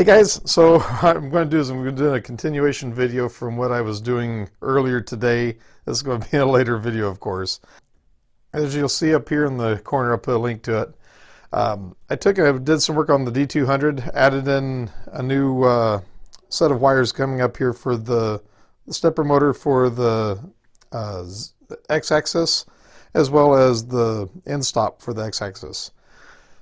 Hey guys, so what I'm going to do is I'm going to do a continuation video from what I was doing earlier today. This is going to be a later video, of course. As you'll see up here in the corner, I'll put a link to it. I did some work on the D200, added in a new set of wires coming up here for the stepper motor for the X-axis, as well as the end stop for the X-axis.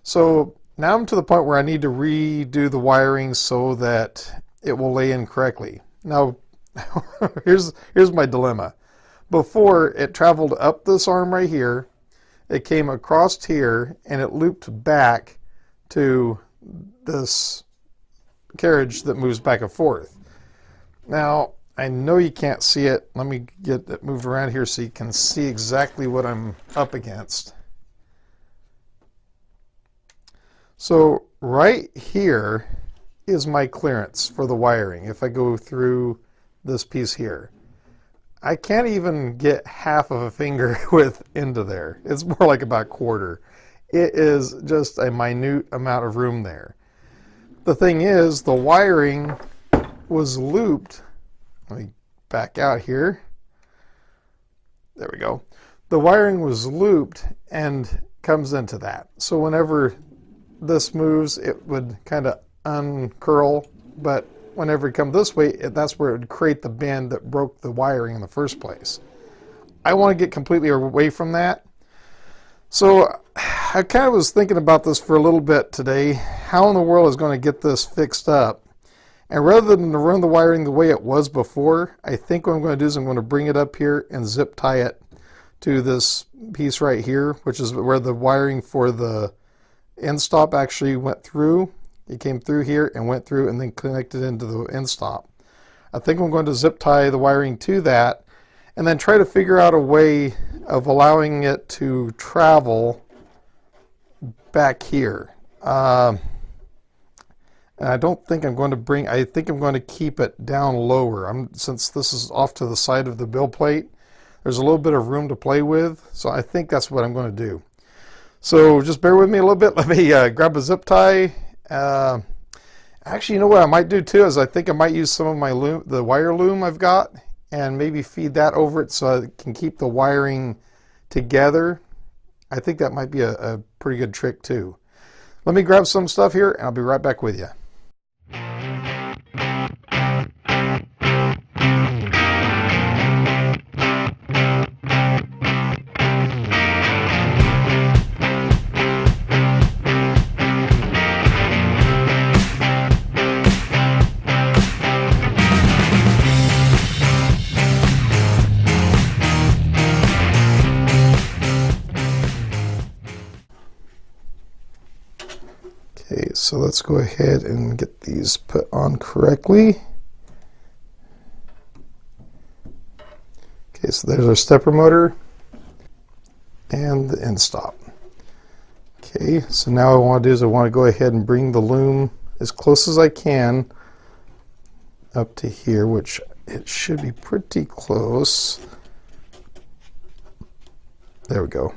So now I'm to the point where I need to redo the wiring so that it will lay in correctly. Now, here's my dilemma. Before, it traveled up this arm right here, it came across here, and it looped back to this carriage that moves back and forth. Now, I know you can't see it. Let me get it moved around here so you can see exactly what I'm up against. So right here is my clearance for the wiring. If I go through this piece here, I can't even get half of a finger width into there. It's more like about a quarter. It is just a minute amount of room there. The thing is, the wiring was looped. Let me back out here. There we go. The wiring was looped and comes into that. So whenever this moves, it would kind of uncurl, but whenever it comes this way, that's where it would create the bend that broke the wiring in the first place. I want to get completely away from that. So I kind of was thinking about this for a little bit today. How in the world is going to get this fixed up? And rather than to run the wiring the way it was before, I think what I'm going to do is I'm going to bring it up here and zip tie it to this piece right here, which is where the wiring for the end stop actually went through. It came through here and went through and then connected into the end stop. I think I'm going to zip tie the wiring to that and then try to figure out a way of allowing it to travel back here. And I don't think I'm going to I think I'm going to keep it down lower. Since this is off to the side of the build plate, there's a little bit of room to play with. So I think that's what I'm going to do. So just bear with me a little bit. Let me grab a zip tie. Actually, you know what I might do too is I think I might use some of my loom, the wire loom I've got, and maybe feed that over it so it can keep the wiring together. I think that might be a pretty good trick too. Let me grab some stuff here and I'll be right back with you. Okay, so let's go ahead and get these put on correctly. Okay, so there's our stepper motor and the end stop. Okay, so now what I want to do is I want to go ahead and bring the loom as close as I can up to here, which it should be pretty close. There we go.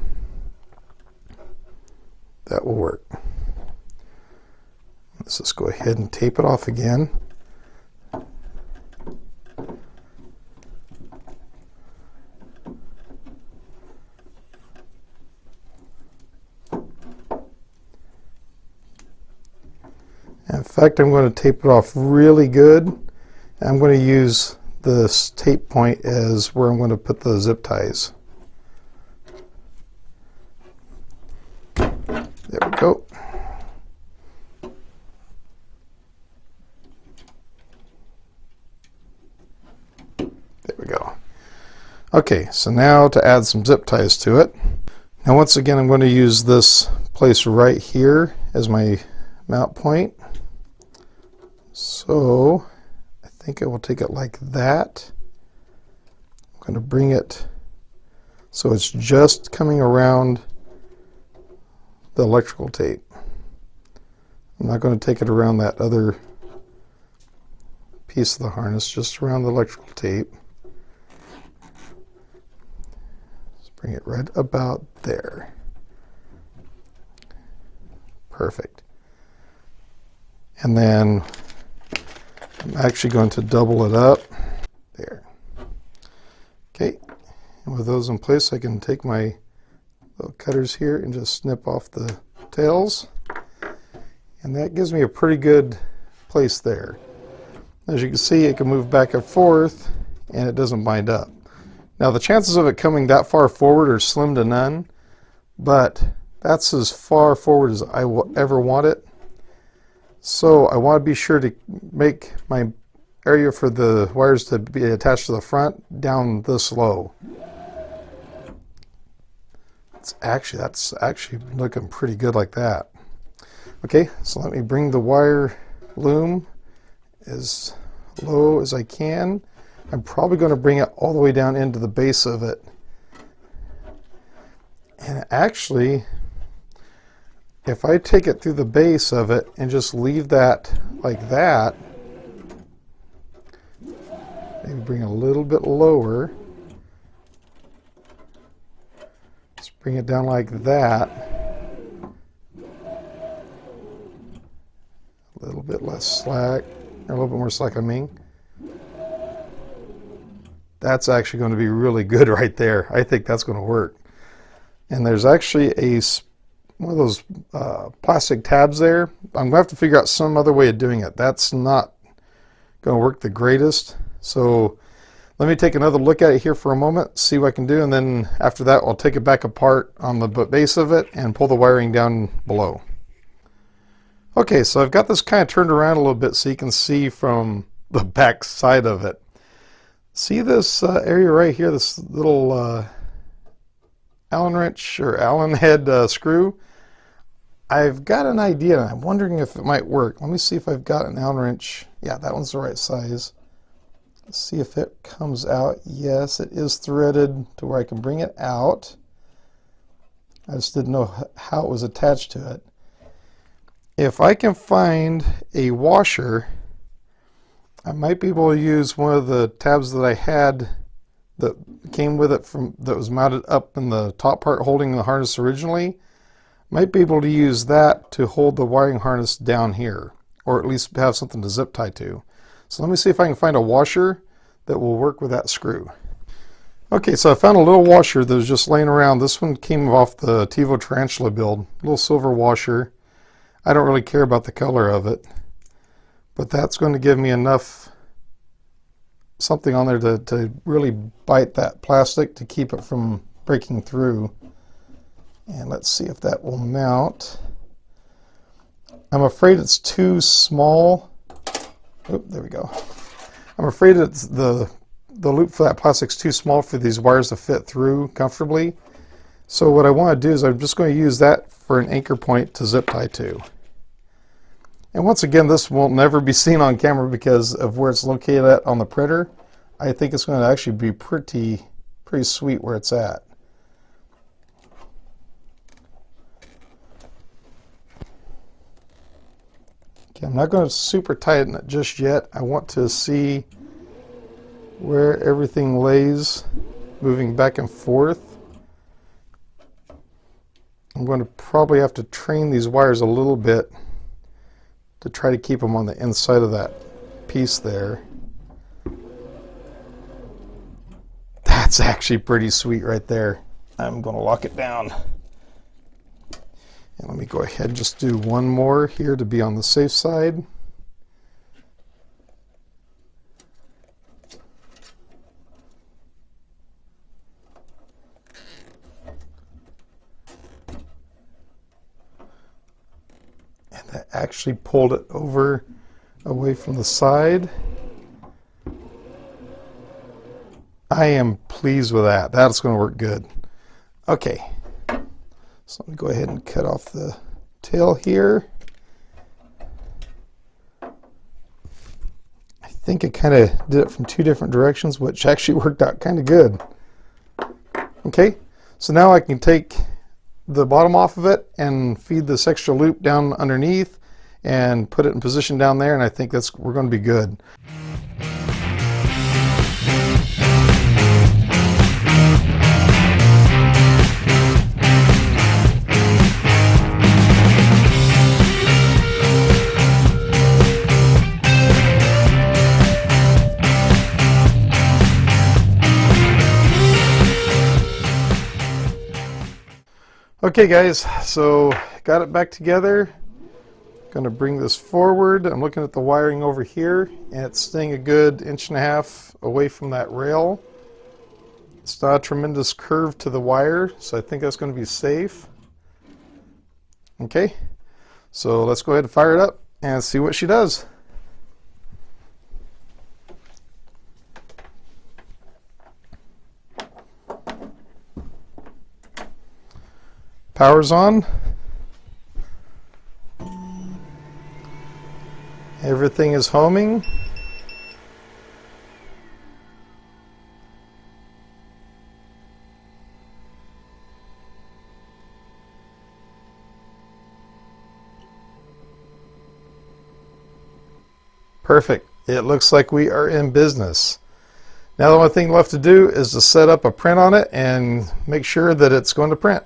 That will work. Let's just go ahead and tape it off again. In fact, I'm going to tape it off really good. I'm going to use this tape point as where I'm going to put the zip ties. There we go. There we go. Okay, so now to add some zip ties to it. Now once again, I'm going to use this place right here as my mount point. So I think I will take it like that. I'm going to bring it so it's just coming around the electrical tape. I'm not going to take it around that other piece of the harness, just around the electrical tape. Bring it right about there. Perfect. And then I'm actually going to double it up. There. Okay, and with those in place, I can take my little cutters here and just snip off the tails. And that gives me a pretty good place there. As you can see, it can move back and forth and it doesn't bind up. Now the chances of it coming that far forward are slim to none, but that's as far forward as I will ever want it. So I want to be sure to make my area for the wires to be attached to the front down this low. That's actually looking pretty good like that. Okay, so let me bring the wire loom as low as I can. I'm probably going to bring it all the way down into the base of it. And actually, if I take it through the base of it and just leave that like that, maybe bring it a little bit lower, just bring it down like that, a little bit less slack, or a little bit more slack, I mean. That's actually going to be really good right there. I think that's going to work. And there's actually one of those plastic tabs there. I'm going to have to figure out some other way of doing it. That's not going to work the greatest. So let me take another look at it here for a moment, see what I can do, and then after that I'll take it back apart on the base of it and pull the wiring down below. Okay, so I've got this kind of turned around a little bit so you can see from the back side of it. See this area right here, this little Allen wrench or Allen head screw? I've got an idea. I'm wondering if it might work. Let me see if I've got an Allen wrench. Yeah, that one's the right size. Let's see if it comes out. Yes, it is threaded to where I can bring it out. I just didn't know how it was attached to it. If I can find a washer, I might be able to use one of the tabs that I had that came with it that was mounted up in the top part holding the harness originally. Might be able to use that to hold the wiring harness down here, or at least have something to zip tie to. So let me see if I can find a washer that will work with that screw. Okay, so I found a little washer that was just laying around. This one came off the Tivo Tarantula build, a little silver washer. I don't really care about the color of it, but that's going to give me enough something on there to really bite that plastic to keep it from breaking through. And let's see if that will mount. I'm afraid it's too small. Oop, there we go. I'm afraid it's the loop for that plastic's too small for these wires to fit through comfortably. So what I want to do is I'm just going to use that for an anchor point to zip tie to. And once again, this will never be seen on camera because of where it's located at on the printer. I think it's going to actually be pretty sweet where it's at. Okay, I'm not going to super tighten it just yet. I want to see where everything lays, moving back and forth. I'm going to probably have to train these wires a little bit to try to keep them on the inside of that piece there. That's actually pretty sweet right there. I'm going to lock it down. And let me go ahead and just do one more here to be on the safe side. And that actually pulled it over away from the side. I am pleased with that. That's going to work good. Okay. So let me go ahead and cut off the tail here. I think I kind of did it from two different directions, which actually worked out kind of good. Okay, so now I can take the bottom off of it and feed this extra loop down underneath and put it in position down there, and I think we're going to be good. Okay guys, so got it back together. Going to bring this forward. I'm looking at the wiring over here, and it's staying a good 1.5 inches away from that rail. It's not a tremendous curve to the wire, so I think that's going to be safe. Okay, so let's go ahead and fire it up and see what she does. Power's on. Everything is homing. Perfect. It looks like we are in business. Now the only thing left to do is to set up a print on it and make sure that it's going to print.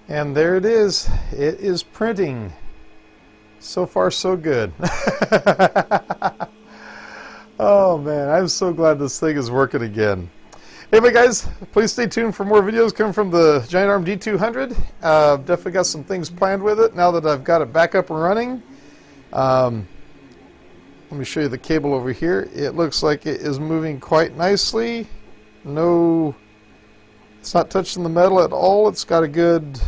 And there it is. It is printing. So far, so good. Oh man, I'm so glad this thing is working again. Anyway guys, please stay tuned for more videos coming from the Giantarm D200. Definitely got some things planned with it now that I've got it back up and running. Let me show you the cable over here. It looks like it is moving quite nicely. No, it's not touching the metal at all. It's got a good,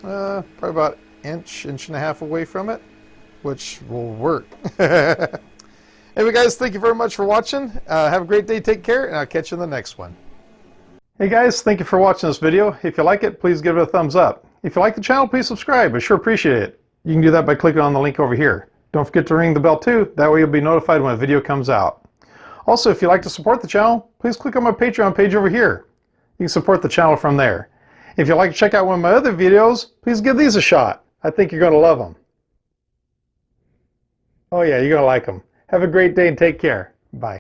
probably about inch and a half away from it, which will work. Anyway guys, thank you very much for watching. Have a great day, take care, and I'll catch you in the next one. Hey guys, thank you for watching this video. If you like it, please give it a thumbs up. If you like the channel, please subscribe. I sure appreciate it. You can do that by clicking on the link over here. Don't forget to ring the bell too. That way you'll be notified when a video comes out. Also, if you'd like to support the channel, please click on my Patreon page over here. You can support the channel from there. If you'd like to check out one of my other videos, please give these a shot. I think you're going to love them. Oh yeah, you're going to like them. Have a great day and take care. Bye.